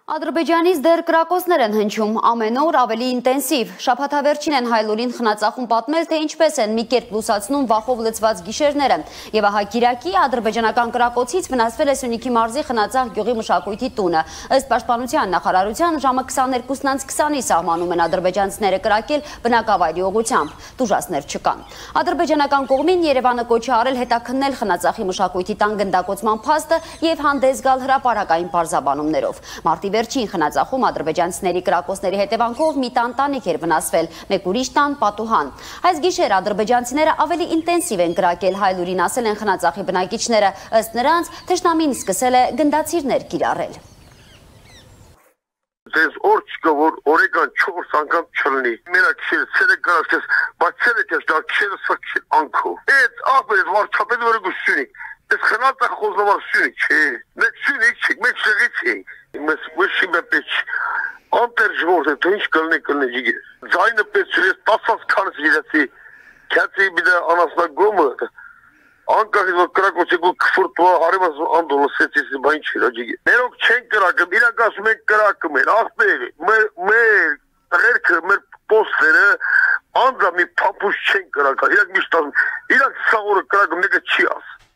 Ադրբեջանից դեռ կրակոցներ են հնչում, ամեն օր ավելի ինտենսիվ։ Շաբաթավերջին են Հայլուրին խնածախում պատմել, թե ինչպես են մի կերպ լուսացնում վախով լցված գիշերները։ Եվ ահա կիրակի ադրբեջանական կրակոցից վնասվել է Սյունիքի մարզի Խնածախ գյուղի մշակույթի տունը։ Ըստ Պաշտպանության նախարարության ժամը 22:20-ի սահմանում են ադրբեջանցիները կրակել բնակավայրի ուղղությամբ։ Տուժածներ չկան։ Ադրբեջանական կողմին Երևանը կոչ է արել հետաքննել Խնածախի մշակույթի տան գնդակոծման փաստը եւ հանդես գալ հրապարակային պարզաբանումներով։ Մարտի վերջին Խնածախում ադրբեջանցիների կրակոցների հետևանքով մի տանտանիք էր վնասվել, մեկ ուրիշ տան պատուհան։ Այս գիշեր ադրբեջանցիները ավելի ինտենսիվ են կրակել, Հայլուրին ասել են Խնածախի բնակիչները, ըստ նրանց թշնամին սկսել է գնդացիրներ կիրառել։ Ձեզ օր չկա, որ օրեկան 4 անգամ չլնի։ Մենակ քիշերը ցերեկ կարասես, բայց ցերեկ դա քիշերը սակի անքո։ Այդ ախպերից վարչապետ որը գուսյունիկ։ Այս Խնածախ խոզնավար Սյունիք չէ։ Մեկ Սյունիք չի, մեկ շեղից չի։ Մեզ վշի մեպեչ անտեր ժողովուրդ է, թե ինչ կլնի ջիգեր։ Ձայնը պես ես 10 քանս իրացի, քյացի բիդա անասնագոմը, անկախից որ կրակոցի գու կֆուրտվա հարևաս անդոլոսեցիս բայն չիրա ջիգեր։ Ներոք չեն կրակում, իրանք ասում են կրակում են, ասպեր, մեր տղերքը, մեր պոստերը, անձա մի պապուշ չեն կրակալ, իրանք միշտ ասում, իրանք սաղորը կրակում, նեկը չի ասում։